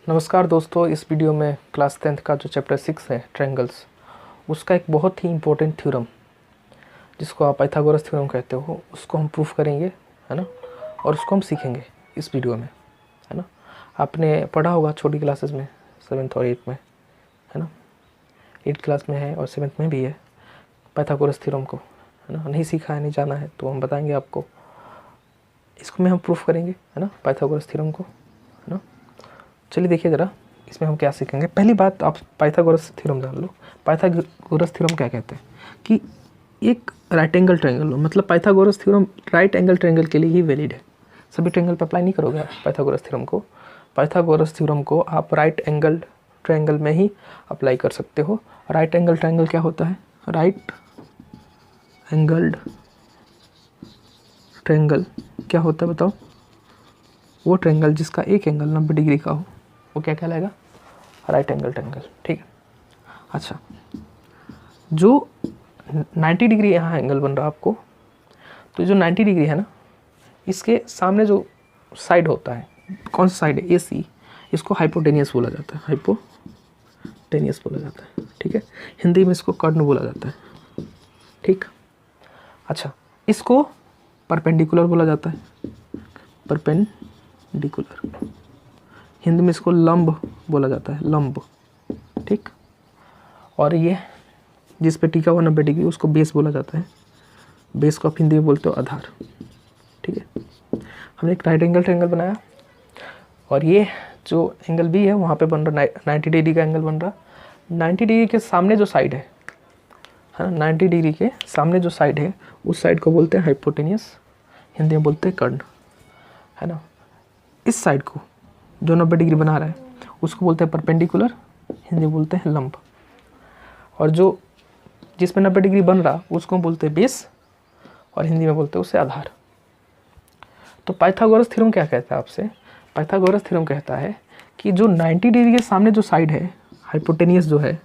नमस्कार दोस्तों, इस वीडियो में क्लास 10th का जो चैप्टर 6 है ट्रायंगल्स, उसका एक बहुत ही इम्पोर्टेंट थ्योरम जिसको आप पाइथागोरस थ्योरम कहते हो, उसको हम प्रूफ करेंगे, है ना। और उसको हम सीखेंगे इस वीडियो में, है ना। आपने पढ़ा होगा छोटी क्लासेस में, 7th और 8th में, है ना। 8th क्लास में है और 7th में भी है पाइथागोरस थ्योरम को, है ना। नहीं सीखा है, नहीं जाना है तो हम बताएंगे आपको, इसको में हम प्रूफ करेंगे, है ना, पाइथागोरस थ्योरम को, है ना। चलिए देखिए ज़रा इसमें हम क्या सीखेंगे। पहली बात, आप पाइथागोरस थ्योरम जान लो। पाइथागोरस थ्योरम क्या कहते हैं कि एक राइट एंगल ट्रायंगल हो, मतलब Pythagoras theorem right angle triangle के लिए ही वैलिड है। सभी ट्रायंगल पर अप्लाई नहीं करोगे आप पाइथागोरस थ्योरम को। पाइथागोरस थ्योरम को आप राइट एंगल ट्रायंगल में ही अप्लाई कर सकते हो। राइट एंगल ट्रायंगल क्या होता है? राइट एंगल्ड ट्रायंगल क्या होता है बताओ? वो ट्रायंगल जिसका एक एंगल 90 डिग्री का हो, वो क्या कहलाएगा? Right angle triangle. ठीक है। अच्छा, जो 90 डिग्री यहाँ एंगल बन रहा है आपको, तो जो 90 डिग्री है ना, इसके सामने जो साइड होता है, कौन सा साइड है? ए सी, इसको हाइपोटेनियस बोला जाता है। हाइपोटेनियस बोला जाता है। ठीक है। हिंदी में इसको कर्ण बोला जाता है। ठीक। अच्छा, इसको परपेंडिकुलर बोला जाता है। परपेंडिकुलर, हिंदी में इसको लंब बोला जाता है। लंब। ठीक। और ये जिस पे टिका हुआ 90 डिग्री, उसको बेस बोला जाता है। बेस को आप हिंदी में बोलते हो आधार। ठीक है। हमने एक राइट एंगल ट्रायंगल बनाया, और ये जो एंगल बी है वहाँ पे बन रहा 90 डिग्री का एंगल बन रहा। 90 डिग्री के सामने जो साइड है ना, 90 डिग्री के सामने जो साइड है, उस साइड को बोलते हैं हाइपोटेनियस, हिंदी में बोलते हैं कर्ण, है ना। इस साइड को जो 90 डिग्री बना रहा है उसको बोलते हैं परपेंडिकुलर, हिंदी में बोलते हैं लंब। और जो जिसमें 90 डिग्री बन रहा उसको बोलते हैं बेस, और हिंदी में बोलते हैं उसे आधार। तो पाइथागोरस थ्योरम क्या कहता है आपसे? पाइथागोरस थ्योरम कहता है कि जो 90 डिग्री के सामने जो साइड है, हाइपोटेनियस जो है,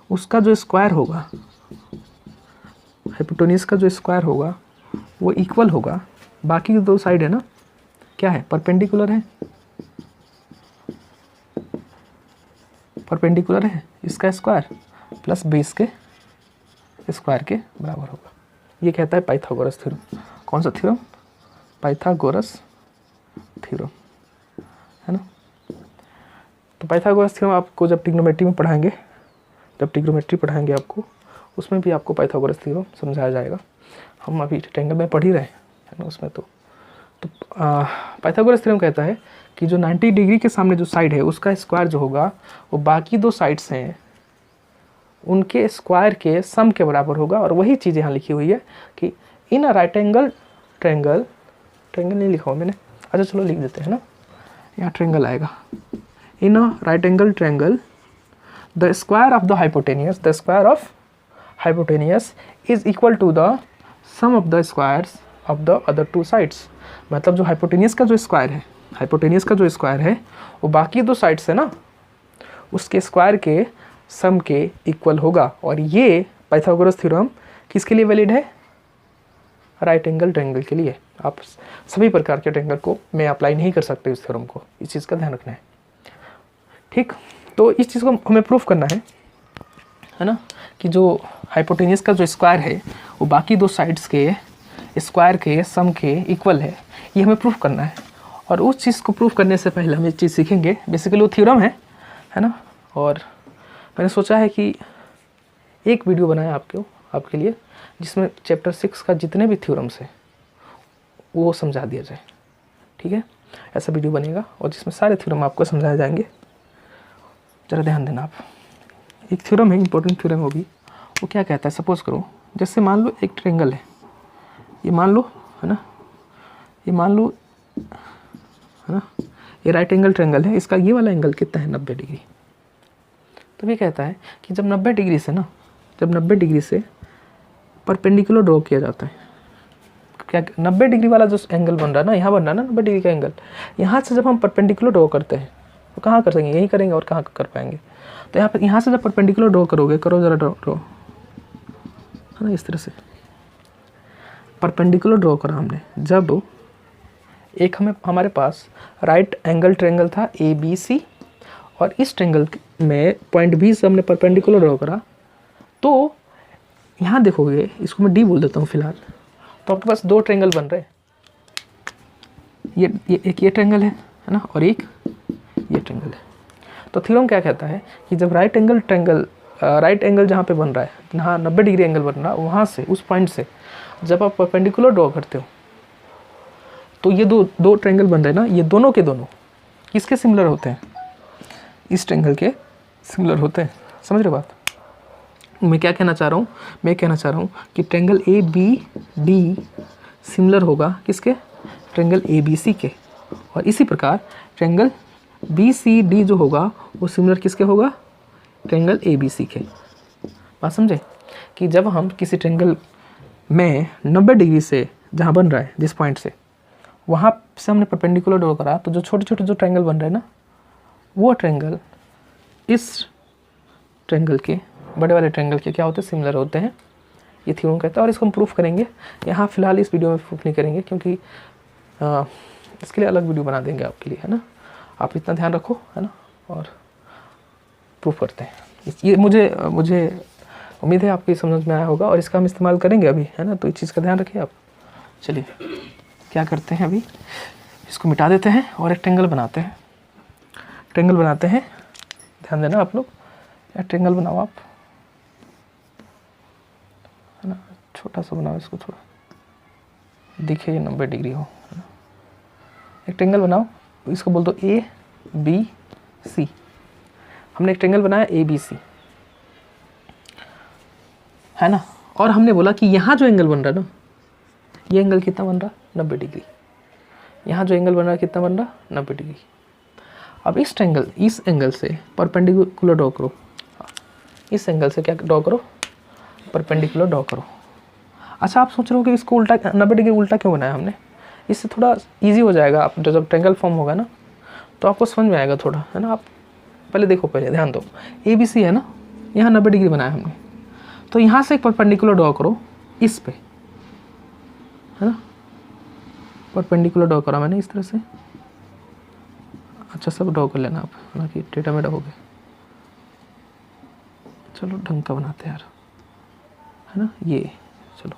उसका जो स्क्वायर होगा, हाइपोटेनियस का जो स्क्वायर होगा वो इक्वल होगा, बाकी जो दो साइड है ना, क्या है? परपेंडिकुलर है। परपेंडिकुलर है, इसका स्क्वायर प्लस बेस के स्क्वायर के बराबर होगा। ये कहता है पाइथागोरस थ्योरम। कौन सा थ्योरम? पाइथागोरस थ्योरम, है ना। तो पाइथागोरस थ्योरम आपको जब ट्रिग्नोमेट्री में पढ़ाएंगे, जब ट्रिग्नोमेट्री पढ़ाएंगे आपको, उसमें भी आपको पाइथागोरस थ्योरम समझाया जाएगा। हम अभी ट्रायंगल में पढ़ ही रहे हैं, है ना, उसमें तो पाइथागोरस थ्योरम कहता है कि जो 90 डिग्री के सामने जो साइड है उसका स्क्वायर जो होगा वो बाकी दो साइड्स हैं उनके स्क्वायर के सम के बराबर होगा। और वही चीज़ यहाँ लिखी हुई है कि in a right angle triangle, triangle नहीं लिखा हुआ मैंने, अच्छा चलो लिख देते हैं ना, यहाँ ट्रायंगल आएगा। In a right angle triangle the square of the hypotenuse, the square of hypotenuse is equal to the sum of the squares of the other two sides. मतलब जो हाइपोटेनियस का जो स्क्वायर है, हाइपोटेनियस का जो square है वो बाकी दो साइड्स है ना, उसके स्क्वायर के सम के इक्वल होगा। और ये पाइथागोरस थ्योरम किसके लिए वैलिड है? राइट एंगल ट्रायंगल के लिए। आप सभी प्रकार के ट्रायंगल को मैं अप्लाई नहीं कर सकते इस थ्योरम को, इस चीज़ का ध्यान रखना है। ठीक। तो इस चीज़ को हमें प्रूफ करना है ना, कि जो हाइपोटेनियस का जो स्क्वायर है वो बाकी दो साइड्स के स्क्वायर के सम के इक्वल है, ये हमें प्रूफ करना है। और उस चीज़ को प्रूफ करने से पहले हम एक चीज़ सीखेंगे। बेसिकली वो थ्योरम है ना। और मैंने सोचा है कि एक वीडियो बनाया आपके लिए जिसमें चैप्टर 6 का जितने भी थ्योरम्स हैं वो समझा दिया जाए। ठीक है, ऐसा वीडियो बनेगा और जिसमें सारे थ्योरम आपको समझाए जाएंगे। ज़रा ध्यान देना आप। एक थ्योरम है, इंपॉर्टेंट थ्योरम होगी। वो क्या कहता है? सपोज करो, जैसे मान लो एक ट्रायंगल है, ये मान लो, है ना, ये मान लो, है ना, ये राइट एंगल ट्रायंगल है। इसका ये वाला एंगल कितना है? 90 डिग्री। तो ये कहता है कि जब 90 डिग्री से ना, जब 90 डिग्री से परपेंडिकुलर ड्रॉ किया जाता है, क्या 90 डिग्री वाला जो एंगल बन रहा है ना, यहाँ बन रहा है ना 90 डिग्री का एंगल, यहाँ से जब हम परपेंडिकुलर ड्रॉ करते हैं तो कहाँ कर सकेंगे? यहीं करेंगे, और कहाँ कर पाएंगे? तो यहाँ पर, यहाँ से जब परपेंडिकुलर ड्रॉ करोगे, करो ज़रा ड्रॉ, है ना, इस तरह से परपेंडिकुलर ड्रॉ करा हमने। जब एक हमारे पास राइट एंगल ट्रायंगल था ABC, और इस ट्रेंगल में पॉइंट बी से हमने परपेंडिकुलर ड्रॉ करा, तो यहाँ देखोगे, इसको मैं डी बोल देता हूँ फिलहाल, तो आपके पास दो ट्रेंगल बन रहे हैं। ये एक ये ट्रेंगल है ना, और एक ये ट्रेंगल है। तो थ्योरम क्या कहता है कि जब राइट एंगल जहाँ पे बन रहा है, जहाँ 90 डिग्री एंगल बन रहा है, वहाँ से, उस पॉइंट से जब आप परपेंडिकुलर ड्रॉ करते हो, तो ये दो ट्रेंगल बन रहे हैं ना, ये दोनों के दोनों किसके सिमिलर होते हैं? इस ट्रेंगल के सिमिलर होते हैं। समझ रहे बात? मैं क्या कहना चाह रहा हूँ? मैं कहना चाह रहा हूँ कि triangle A B D similar होगा किसके? ट्रेंगल ए बी सी के। और इसी प्रकार ट्रेंगल बी सी डी जो होगा वो सिमिलर किसके होगा? ट्रेंगल ए बी सी के। बात समझे कि जब हम किसी ट्रेंगल में 90 डिग्री से जहाँ बन रहा है, जिस पॉइंट से, वहाँ से हमने परपेंडिकुलर ड्रॉ करा, तो जो छोटे छोटे जो ट्रेंगल बन रहे हैं ना, वो ट्रेंगल इस ट्रेंगल के, बड़े वाले ट्रेंगल के क्या होते हैं? सिमिलर होते हैं। ये थ्योरम कहता है, और इसको हम प्रूफ करेंगे। यहाँ फिलहाल इस वीडियो में प्रूफ नहीं करेंगे, क्योंकि इसके लिए अलग वीडियो बना देंगे आपके लिए, है ना। आप इतना ध्यान रखो, है ना, और प्रूफ करते हैं। ये मुझे उम्मीद है आपकी समझ में आया होगा, और इसका हम इस्तेमाल करेंगे अभी, है ना। तो इस चीज़ का ध्यान रखिए आप। चलिए क्या करते हैं, अभी इसको मिटा देते हैं और एक ट्रेंगल बनाते हैं। ध्यान देना आप लोग, या ट्रेंगल बनाओ आप, है ना। छोटा सा बनाओ इसको, थोड़ा दिखे ये 90 डिग्री हो, है ना। एक ट्रेंगल बनाओ, इसको बोल दो ए बी सी। हमने एक ट्रेंगल बनाया ए बी सी, है ना। और हमने बोला कि यहाँ जो एंगल बन रहा है ना, ये एंगल कितना बन रहा? 90 डिग्री। यहाँ जो एंगल बन रहा है कितना बन रहा? 90 डिग्री। अब इस एंगल से परपेंडिकुलर ड्रॉ करो। इस एंगल से क्या ड्रॉ करो? परपेंडिकुलर ड्रॉ करो। अच्छा, आप सोच रहे हो कि इसको उल्टा 90 डिग्री उल्टा क्यों बनाया हमने? इससे थोड़ा इजी हो जाएगा। आप जब ट्रेंगल फॉर्म होगा ना, तो आपको समझ में आएगा थोड़ा, है ना। आप पहले देखो, पहले ध्यान दो। ए बी सी है ना, यहाँ 90 डिग्री बनाया हमने, तो यहाँ से एक परपेंडिकुलर ड्रॉ करो इस पे, है ना। परपेंडिकुलर ड्रॉ करा मैंने इस तरह से। अच्छा, सब ड्रॉ कर लेना आप, है ना, कि टेढ़ा मेढ़ा हो गया। चलो ढंग का बनाते हैं यार, है ना। ये चलो,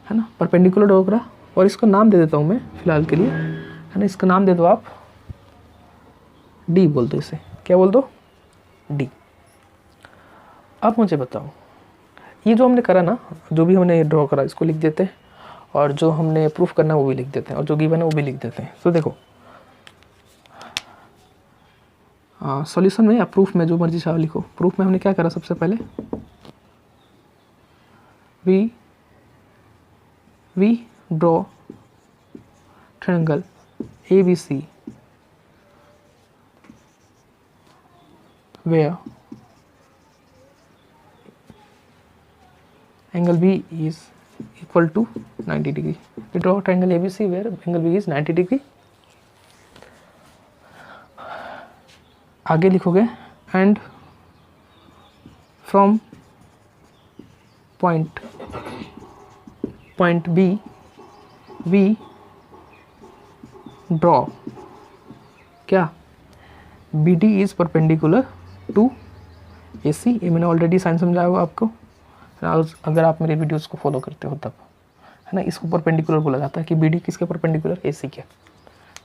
है ना, परपेंडिकुलर ड्रॉ करा, और इसको नाम दे देता हूँ मैं फिलहाल के लिए, है ना। इसका नाम दे दो आप, डी बोल दो इसे। क्या बोल दो? डी। अब मुझे बताओ, ये जो हमने करा ना, जो भी हमने ड्रॉ करा, इसको लिख देते हैं, और जो हमने प्रूफ करना है वो भी लिख देते हैं, और जो गिवन है वो भी लिख देते हैं। तो देखो, सॉल्यूशन में या प्रूफ में, जो मर्जी चाहो लिखो। प्रूफ में हमने क्या करा? सबसे पहले we draw triangle A B C where angle B is equal to 90 degree. We draw triangle ABC where angle B is 90 degree. आगे लिखोगे, and from point B we draw क्या? BD is perpendicular to AC। ये मैंने already sign समझाया हुआ आपको, अगर आप मेरे वीडियोस को फॉलो करते हो तब, है ना। इसको परपेंडिकुलर बोला जाता है कि BD किसके परपेंडिकुलर? AC के।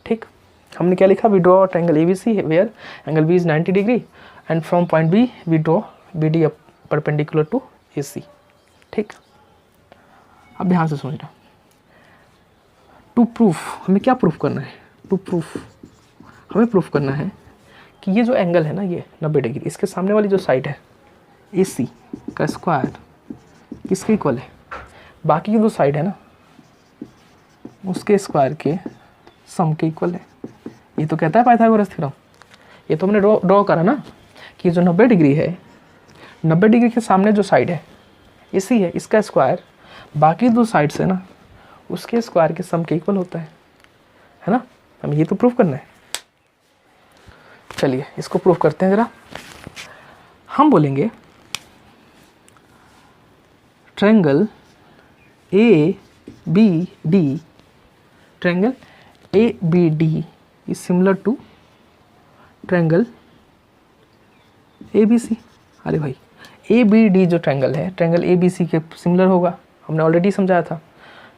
ठीक, हमने क्या लिखा? We draw triangle ABC where angle B is 90 degree and from point B we draw BD perpendicular to AC। ठीक, अब ध्यान से समझना। टू प्रूफ, हमें क्या प्रूफ करना है? हमें प्रूफ करना है कि ये जो एंगल है ना, ये 90 डिग्री, इसके सामने वाली जो साइड है AC का स्क्वायर किसके इक्वल है? बाकी की जो साइड है ना, उसके स्क्वायर के सम के इक्वल है। ये तो कहता है पाइथागोरस थ्योरम। ये तो हमने ड्रॉ करा ना कि जो 90 डिग्री है, 90 डिग्री के सामने जो साइड है AC है, इसका स्क्वायर बाकी दो साइड से ना, उसके स्क्वायर के सम के इक्वल होता है ना। हमें ये तो प्रूफ करना है। चलिए इसको प्रूफ करते हैं ज़रा। हम बोलेंगे triangle ABD is similar to triangle A B C. अरे भाई ए बी डी जो ट्रायंगल है, ट्रायंगल ए बी सी के सिमिलर होगा, हमने ऑलरेडी समझाया था,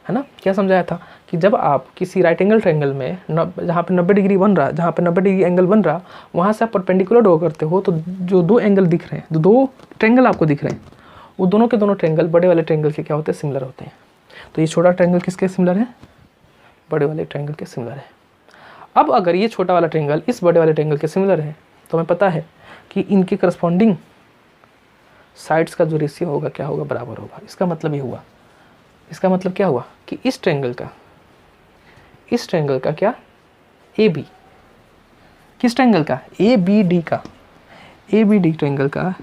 है ना। क्या समझाया था कि जब आप किसी राइट एंगल ट्रायंगल में जहाँ पे 90 डिग्री बन रहा, जहाँ पे 90 डिग्री एंगल बन रहा, वहाँ से आप परपेंडिकुलर ड्रॉ करते हो, तो जो दो एंगल दिख रहे हैं, जो दो ट्रायंगल आपको दिख रहे हैं, वो दोनों के दोनों ट्रायंगल बड़े वाले ट्रायंगल के क्या होते हैं, सिमिलर होते हैं। तो ये छोटा ट्रायंगल किसके सिमिलर है, बड़े वाले ट्रायंगल के सिमिलर है। अब अगर ये छोटा वाला ट्रायंगल इस बड़े वाले ट्रायंगल के सिमिलर है, तो हमें पता है कि इनके करस्पॉन्डिंग साइड्स का जो रेशियो होगा क्या होगा, बराबर होगा। इसका मतलब ये हुआ, इसका मतलब क्या हुआ कि इस ट्रायंगल का क्या, ए बी, किस ट्रायंगल का, ए बी डी का, ए बी डी ट्रायंगल का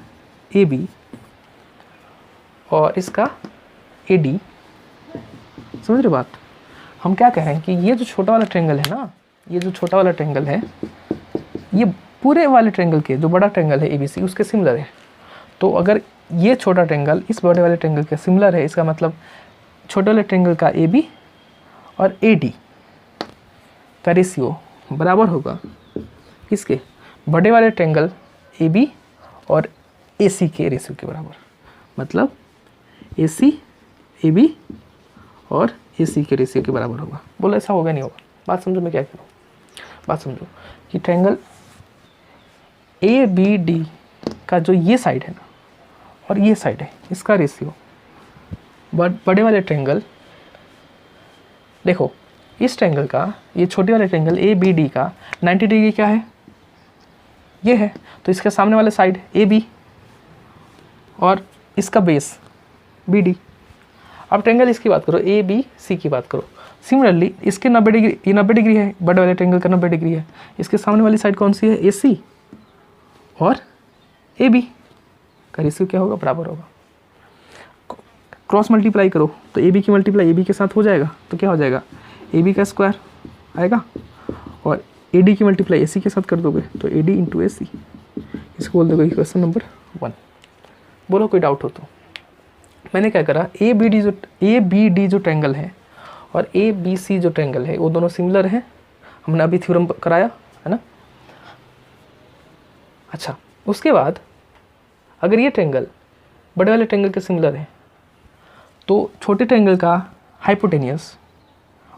ए बी और इसका ए डी, समझ रहे बात। हम क्या कह रहे हैं कि ये जो छोटा वाला ट्रायंगल है ना, ये जो छोटा वाला ट्रायंगल है, ये पूरे वाले ट्रायंगल के, जो बड़ा ट्रायंगल है ए बी सी, उसके सिमिलर है। तो अगर ये छोटा ट्रायंगल इस बड़े वाले ट्रायंगल के सिमिलर है, इसका मतलब छोटे वाले ट्रायंगल का ए बी और ए डी का रेशियो बराबर होगा किसके, बड़े वाले ट्रायंगल ए बी और ए सी के रेशियो के बराबर। मतलब ए सी ए बी और ए सी के रेशियो के बराबर होगा। बोलो ऐसा होगा नहीं होगा, बात समझो मैं क्या करूँ, बात समझो कि ट्रायंगल ए बी डी का जो ये साइड है ना और ये साइड है, इसका रेशियो बड़े वाले ट्रायंगल, देखो इस ट्रायंगल का, ये छोटे वाले ट्रायंगल ए बी डी का 90 डिग्री क्या है, ये है। तो इसके सामने वाले साइड ए बी और इसका बेस बी डी। अब ट्रायंगल इसकी बात करो, ए बी सी की बात करो। सिमिलरली इसके 90 डिग्री, ये 90 डिग्री है, बड़े वाले ट्रायंगल का 90 डिग्री है। इसके सामने वाली साइड कौन सी है, ए सी और ए बी का रेशियो क्या होगा, बराबर होगा। क्रॉस मल्टीप्लाई करो तो ए बी की मल्टीप्लाई ए बी के साथ हो जाएगा, तो क्या हो जाएगा, ए बी का स्क्वायर आएगा और ए डी की मल्टीप्लाई ए सी के साथ कर दोगे तो ए डी इंटू ए सी। इसको बोल दोगे क्वेश्चन नंबर 1। बोलो कोई डाउट हो तो। मैंने क्या करा, ए बी डी जो ट्रायंगल है और ए बी सी जो ट्रायंगल है, वो दोनों सिमिलर हैं, हमने अभी थ्योरम कराया है ना। अच्छा, उसके बाद अगर ये ट्रायंगल बड़े वाले ट्रायंगल के सिमिलर है, तो छोटे ट्रायंगल का हाइपोटेनियस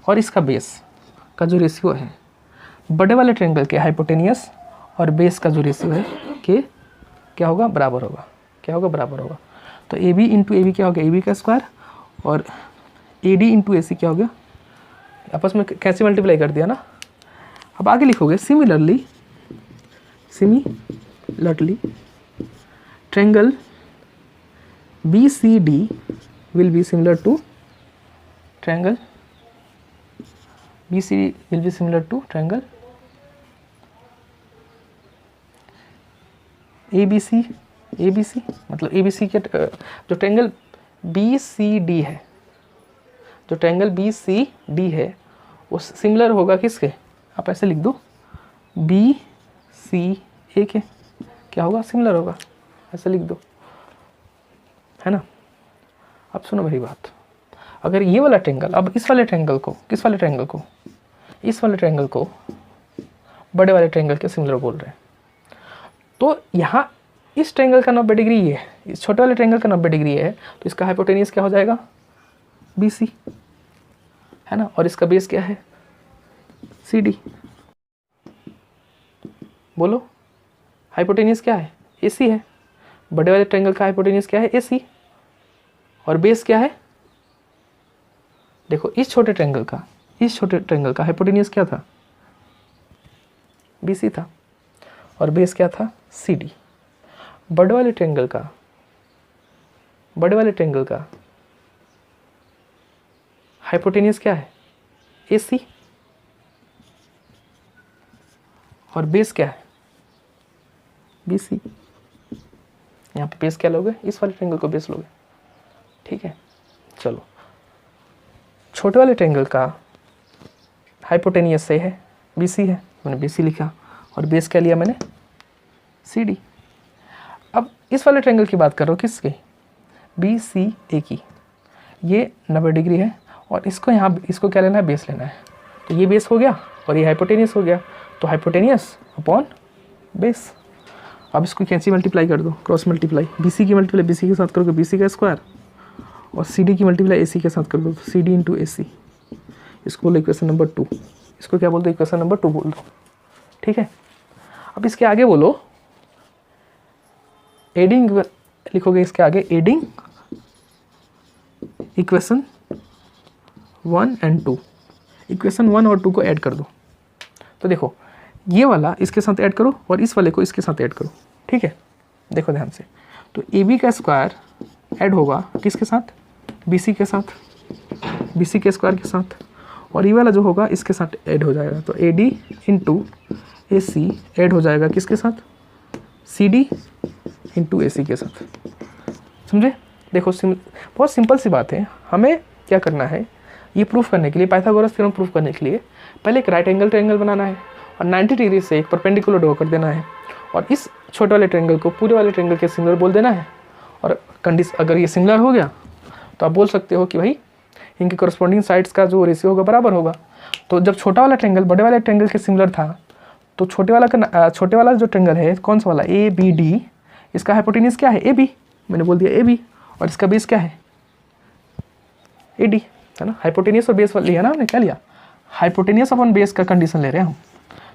और इसका बेस का जो रेशियो है, बड़े वाले ट्रायंगल के हाइपोटेनियस और बेस का जो रेशियो है कि क्या होगा, बराबर होगा। क्या होगा, बराबर होगा। तो A B into A B क्या हो गया, ए बी का स्क्वायर और ए डी इंटू ए सी क्या हो गया, आपस में कैसे मल्टीप्लाई कर दिया ना। अब आगे लिखोगे similarly triangle B C D will be similar to triangle BC will be similar to triangle ABC मतलब ABC के जो ट्रायंगल BCD है, जो ट्रायंगल BCD है वो सिमिलर होगा किसके, आप ऐसे लिख दो BCA के, क्या होगा, सिमिलर होगा, ऐसे लिख दो, है ना। अब सुनो मेरी बात, अगर ये वाला ट्रायंगल, अब इस वाले ट्रायंगल को, किस वाले ट्रायंगल को, इस वाले ट्रायंगल को बड़े वाले ट्रायंगल के सिमिलर बोल रहे हैं, तो यहाँ इस ट्रायंगल का 90 डिग्री ये है, इस छोटे वाले ट्रायंगल का 90 डिग्री है, तो इसका हाइपोटेनियस क्या हो जाएगा, BC, है ना, और इसका बेस क्या है, CD। बोलो हाइपोटेनियस क्या है, AC है। बड़े वाले ट्रायंगल का हाइपोटेनियस क्या है, AC, और बेस क्या है, देखो इस छोटे ट्रायंगल का हाइपोटेनियस क्या था, BC था, और बेस क्या था, CD। बड़े वाले ट्रायंगल का हाइपोटेनियस क्या है, AC, और बेस क्या है, BC। यहाँ पे बेस क्या लोगे, इस वाले ट्रायंगल को बेस लोगे, ठीक है। चलो, छोटे वाले ट्रायंगल का हाइपोटेनियस से है, BC है, मैंने BC लिखा, और बेस क्या लिया मैंने, CD। अब इस वाले ट्रायंगल की बात कर रहा हूँ, किसकी, BCA की। ये 90 डिग्री है और इसको क्या लेना है, बेस लेना है। तो ये बेस हो गया और ये हाइपोटेनियस हो गया, तो हाइपोटेनियस अपॉन बेस। अब इसको कैंची मल्टीप्लाई कर दो, क्रॉस मल्टीप्लाई, BC की मल्टीप्लाई BC के साथ करोगे BC का स्क्वायर, और CD की मल्टीप्लाई AC के साथ कर दो CD इंटू AC। इसको बोलो इक्वेशन नंबर 2। इसको क्या बोल दो, इक्वेशन नंबर 2 बोल दो। ठीक है, अब इसके आगे बोलो एडिंग, लिखोगे इसके आगे एडिंग इक्वेशन 1 एंड 2। इक्वेशन 1 और 2 को ऐड कर दो। तो देखो ये वाला इसके साथ ऐड करो और इस वाले को इसके साथ ऐड करो। ठीक है, देखो ध्यान से, तो AB का स्क्वायर ऐड होगा किसके साथ, BC के साथ, BC के स्क्वायर के साथ, और ये वाला जो होगा इसके साथ ऐड हो जाएगा। तो AD इंटू AC ऐड हो जाएगा किसके साथ, CD इंटू AC के साथ। समझे? देखो बहुत सिंपल सी बात है। हमें क्या करना है, ये प्रूफ करने के लिए, पाइथागोरस थ्योरम प्रूफ करने के लिए पहले एक राइट एंगल ट्रायंगल बनाना है और 90 डिग्री से एक परपेंडिकुलर ड्रॉ कर देना है, और इस छोटे वाले ट्रायंगल को पूरे वाले ट्रायंगल के सिमिलर बोल देना है। और कंडीशन अगर ये सिमिलर हो गया तो आप बोल सकते हो कि भाई इनके कॉरस्पॉन्डिंग साइड्स का जो रेशियो होगा बराबर होगा। तो जब छोटा वाला ट्रायंगल बड़े वाले ट्रायंगल के सिमिलर था, तो छोटे वाला जो ट्रायंगल है कौन सा वाला, ABD, इसका हाइपोटेन्यूज क्या है, AB, मैंने बोल दिया AB, और इसका बेस क्या है, AD, है ना। हाइपोटेन्यूज और बेस लिया ना हमने, क्या लिया, हाइपोटेन्यूज अपॉन बेस का कंडीशन ले रहे हैं हम।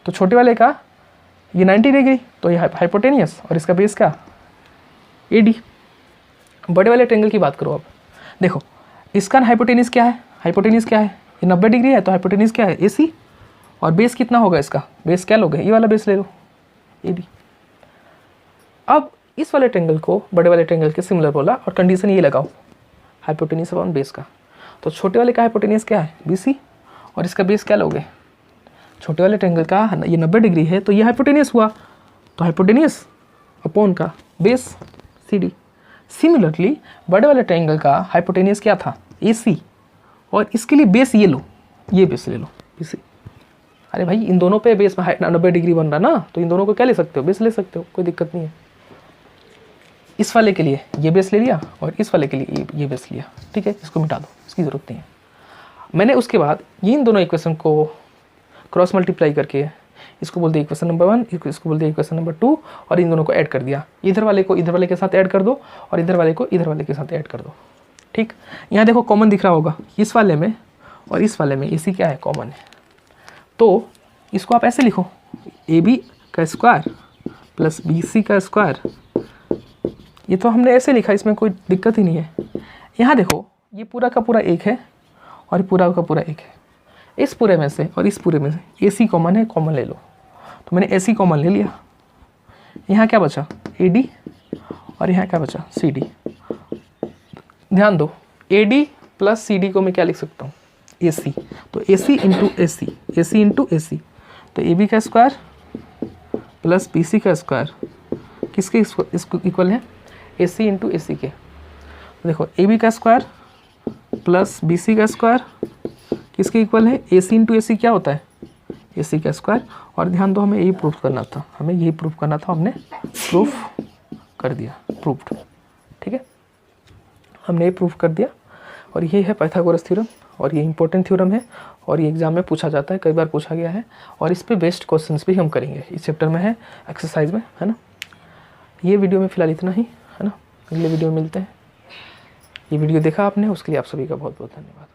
तो छोटे वाले का ये 90 डिग्री, तो ये हाइपोटेन्यूज, और इसका बेस क्या, AD। बड़े वाले ट्रायंगल की बात करो अब, देखो इसका हाइपोटेन्यूज क्या है, हाइपोटेन्यूज क्या है, ये 90 डिग्री है, तो हाइपोटेन्यूज क्या है, AC, और बेस कितना होगा इसका, बेस क्या लोगे, ये वाला बेस ले लो, AD। अब इस वाले ट्रायंगल को बड़े वाले ट्रायंगल के सिमिलर बोला और कंडीशन ये लगाओ हाइपोटेन्यूज अपॉन बेस का। तो छोटे वाले का हाइपोटेन्यूज क्या है, BC, और इसका बेस क्या लोगे, छोटे वाले ट्रायंगल का ये 90 डिग्री है, तो ये हाइपोटेन्यूज हुआ, तो हाइपोटेन्यूज अपॉन का बेस CD। सिमिलरली बड़े वाले ट्रायंगल का हाइपोटेन्यूज क्या था, AC, और इसके लिए बेस ये लो, ये बेस ले लो BC। अरे भाई इन दोनों पे बेस में 90 डिग्री बन रहा ना, तो इन दोनों को क्या ले सकते हो, बेस ले सकते हो, कोई दिक्कत नहीं है। इस वाले के लिए ये बेस ले लिया और इस वाले के लिए ये बेस लिया। ठीक है, इसको मिटा दो, इसकी ज़रूरत नहीं है। मैंने उसके बाद इन दोनों इक्वेशन को क्रॉस मल्टीप्लाई करके इसको बोल दिया इक्वेशन नंबर 1, इसको बोल दिया इक्वेशन नंबर 2, और इन दोनों को ऐड कर दिया। इधर वाले को इधर वाले के साथ ऐड कर दो और इधर वाले को इधर वाले के साथ ऐड कर दो। ठीक, यहाँ देखो कॉमन दिख रहा होगा इस वाले में और इस वाले में, AC क्या है, कॉमन है। तो इसको आप ऐसे लिखो, AB का स्क्वायर प्लस BC का स्क्वायर। ये तो हमने ऐसे लिखा, इसमें कोई दिक्कत ही नहीं है। यहाँ देखो ये पूरा का पूरा एक है और पूरा का पूरा एक है। इस पूरे में से और इस पूरे में से AC कॉमन है, कॉमन ले लो। तो मैंने AC कॉमन ले लिया। यहाँ क्या बचा, AD, और यहाँ क्या बचा, CD। ध्यान दो, AD प्लस CD को मैं क्या लिख सकता हूँ, AC। तो AC into AC, AC into AC। तो AB का स्क्वायर प्लस BC का स्क्वायर किसके इसको इक्वल है, AC इंटू AC के। देखो AB का स्क्वायर प्लस BC का स्क्वायर किसके इक्वल है, AC इंटू AC क्या होता है, AC का स्क्वायर। और ध्यान दो हमें यही प्रूफ करना था, हमने प्रूफ कर दिया, प्रूफ्ड। ठीक है, हमने ये प्रूफ कर दिया। और ये है पाइथागोरस थ्योरम, और ये इंपॉर्टेंट थ्योरम है और ये एग्जाम में पूछा जाता है, कई बार पूछा गया है, और इस पे बेस्ड क्वेश्चंस भी हम करेंगे। इस चैप्टर में है, एक्सरसाइज में, है ना। ये वीडियो में फ़िलहाल इतना ही, है ना। अगले वीडियो में मिलते हैं। ये वीडियो देखा आपने, उसके लिए आप सभी का बहुत बहुत धन्यवाद।